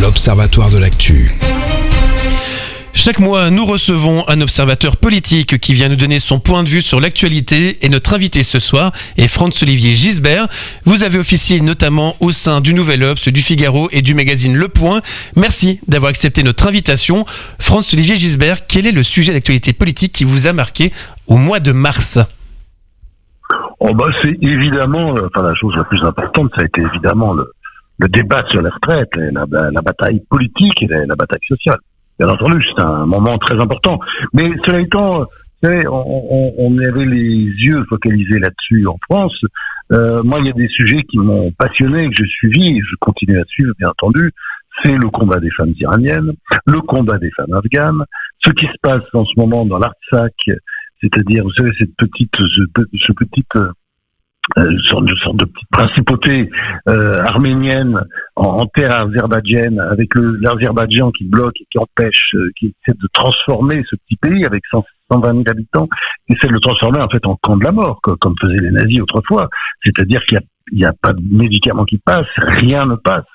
l'Observatoire de l'actu. Chaque mois, nous recevons un observateur politique qui vient nous donner son point de vue sur l'actualité et notre invité ce soir est Franz-Olivier Gisbert. Vous avez officié notamment au sein du Nouvel Obs, du Figaro et du magazine Le Point. Merci d'avoir accepté notre invitation. Franz-Olivier Gisbert, quel est le sujet d'actualité politique qui vous a marqué au mois de mars ? C'est évidemment, la chose la plus importante, ça a été évidemment le débat sur les retraites, la bataille politique et la bataille sociale. Bien entendu, c'est un moment très important. Mais cela étant, on avait les yeux focalisés là-dessus en France. Moi, il y a des sujets qui m'ont passionné, que j'ai suivi, et je continue à suivre, bien entendu. C'est le combat des femmes iraniennes, le combat des femmes afghanes, ce qui se passe en ce moment dans l'Artsakh, c'est-à-dire, vous savez, cette petite sorte de petite principauté arménienne en terre azerbaïdjienne, avec l'Azerbaïdjan qui bloque et qui empêche, qui essaie de transformer ce petit pays avec 120 000 habitants, qui essaie de le transformer en fait en camp de la mort, comme faisaient les nazis autrefois. C'est-à-dire qu'il y a pas de médicaments qui passent, rien ne passe.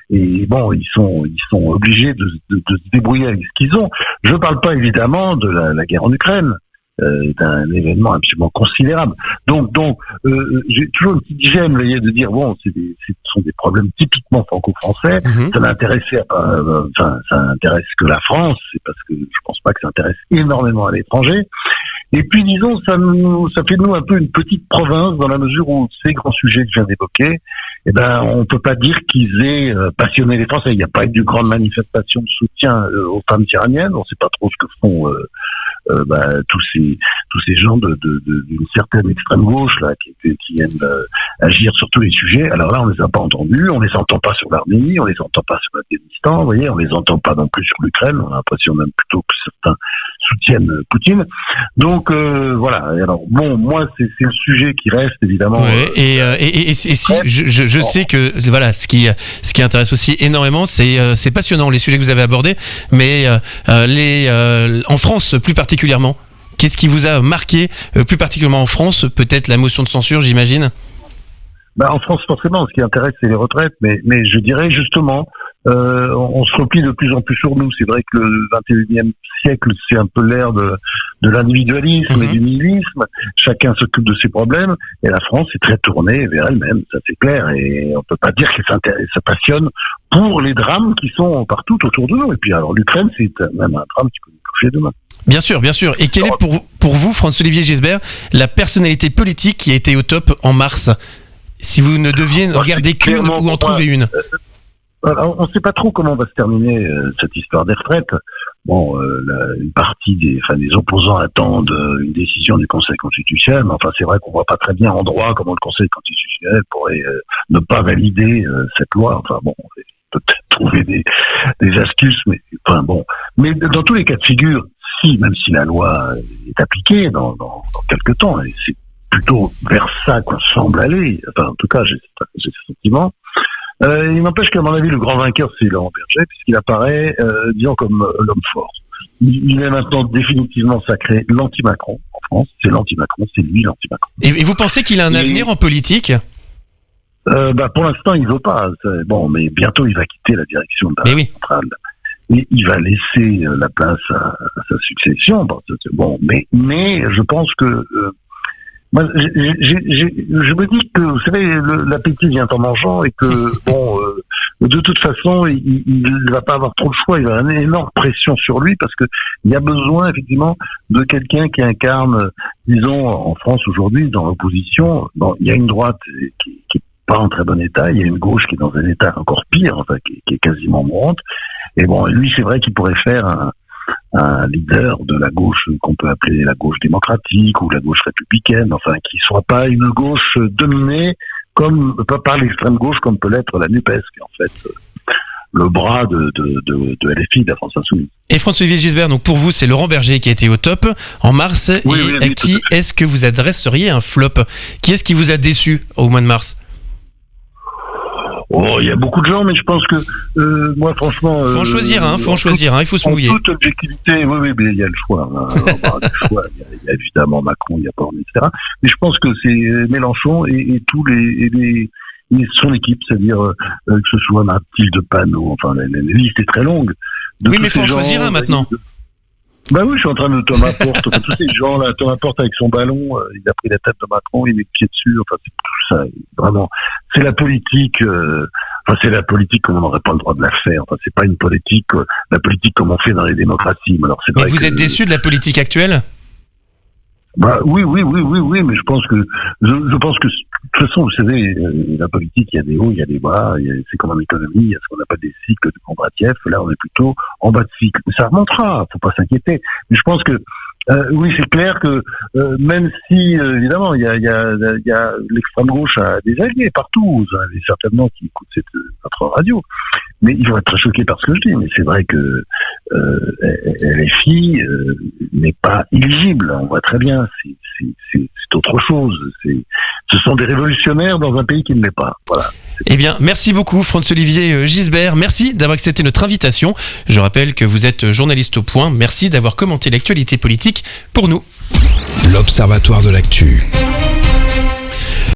Et bon, ils sont obligés de se débrouiller avec ce qu'ils ont. Je parle pas évidemment de la guerre en Ukraine. D'un événement absolument considérable. Donc, j'ai toujours une petite gêne de dire ce sont des problèmes typiquement franco-français. Ça n'intéressait ça intéresse que la France, c'est parce que je pense pas que ça intéresse énormément à l'étranger. Et puis disons, ça fait de nous un peu une petite province dans la mesure où ces grands sujets que je viens d'évoquer, on peut pas dire qu'ils aient passionné les Français. Il n'y a pas eu de grande manifestation de soutien aux femmes iraniennes. On sait pas trop ce que font tous ces gens d'une certaine extrême gauche là qui aiment agir sur tous les sujets. Alors là, on les a pas entendus, on les entend pas sur l'Arménie, on les entend pas sur l'Afghanistan, vous voyez, on les entend pas non plus sur l'Ukraine. On a l'impression même plutôt que certains soutiennent Poutine. Donc voilà. Alors bon, moi c'est le sujet qui reste évidemment. Ouais, et si je sais que voilà, ce qui intéresse aussi énormément, c'est passionnant les sujets que vous avez abordés, mais en France plus particulièrement, qu'est-ce qui vous a marqué plus particulièrement en France? Peut-être la motion de censure, j'imagine. En France, forcément, ce qui intéresse, c'est les retraites, mais je dirais justement, on se replie de plus en plus sur nous. C'est vrai que le 21e siècle, c'est un peu l'ère de l'individualisme et du nihilisme. Chacun s'occupe de ses problèmes, et la France est très tournée vers elle-même, ça c'est clair, et on peut pas dire qu'elle se passionne pour les drames qui sont partout autour de nous. Et puis alors, l'Ukraine, c'est même un drame qui peut nous toucher demain. Bien sûr. Et quelle est pour vous, Franz-Olivier Gisbert, la personnalité politique qui a été au top en mars? Si vous ne deviez regarder qu'une ou en trouver une. On ne sait pas trop comment va se terminer cette histoire des retraites. Une partie des opposants attendent une décision du Conseil constitutionnel, mais enfin c'est vrai qu'on voit pas très bien en droit comment le Conseil constitutionnel pourrait ne pas valider cette loi. Enfin bon, on va peut-être trouver des astuces, mais enfin bon. Mais dans tous les cas de figure, même si la loi est appliquée dans quelques temps, et c'est plutôt vers ça qu'on semble aller. Enfin, en tout cas, j'ai ce sentiment. Il n'empêche qu'à mon avis, le grand vainqueur, c'est Laurent Berger, puisqu'il apparaît, disons, comme l'homme fort. Il est maintenant définitivement sacré l'anti-Macron en France. C'est l'anti-Macron, c'est lui l'anti-Macron. Et vous pensez qu'il a un avenir en politique? Pour l'instant, il veut pas. Mais bientôt, il va quitter la direction de la centrale. Et il va laisser la place à sa succession. Mais je pense que moi, je me dis que, vous savez, l'appétit vient en mangeant et que, de toute façon, il va pas avoir trop le choix. Il va avoir une énorme pression sur lui parce que il y a besoin, effectivement, de quelqu'un qui incarne, disons, en France aujourd'hui, dans l'opposition. Il y a une droite qui est pas en très bon état. Il y a une gauche qui est dans un état encore pire, qui est quasiment mourante. Et lui, c'est vrai qu'il pourrait faire un leader de la gauche qu'on peut appeler la gauche démocratique ou la gauche républicaine, qui soit pas une gauche dominée par l'extrême gauche comme peut l'être la NUPES, qui est en fait le bras de LFI, de la France Insoumise. Et Franz-Olivier Gisbert, donc pour vous, c'est Laurent Berger qui a été au top en mars. À qui est-ce que vous adresseriez un flop? Qui est-ce qui vous a déçu au mois de mars? Il y a beaucoup de gens, mais je pense que moi, franchement, faut en choisir un, il faut se mouiller. En toute objectivité, oui, mais il y a le choix. Il y a évidemment Macron, il y a Borne, etc. Mais je pense que c'est Mélenchon et tous les et son équipe, c'est-à-dire que ce soit Mathilde Panot, enfin la liste est très longue. Oui, mais il faut en choisir un maintenant. Bah oui, je suis en train de Thomas Porte, enfin, tous ces gens là, Thomas Porte avec son ballon, il a pris la tête de Macron, il met le pied dessus, enfin c'est tout ça, vraiment, c'est la politique, c'est la politique comme on n'aurait pas le droit de la faire, enfin c'est pas une politique, la politique comme on fait dans les démocraties. Alors, c'est mais vrai vous êtes déçu de la politique actuelle? Bah oui, mais je pense que de toute façon, vous savez, la politique, il y a des hauts, il y a des bas, c'est comme en économie, il y a ce qu'on appelle des cycles de Kondratiev, là on est plutôt en bas de cycle. Ça remontera, faut pas s'inquiéter. Mais je pense que oui, c'est clair que même si évidemment il y a l'extrême gauche a des alliés partout, vous en avez certainement qui écoutent notre radio, mais ils vont être très choqués par ce que je dis. Mais c'est vrai que LFI n'est pas éligible. On voit très bien, c'est autre chose. Ce sont des révolutionnaires dans un pays qui ne l'est pas. Voilà. Eh bien, merci beaucoup Franz-Olivier Gisbert. Merci d'avoir accepté notre invitation. Je rappelle que vous êtes journaliste au Point. Merci d'avoir commenté l'actualité politique pour nous. L'Observatoire de l'actu.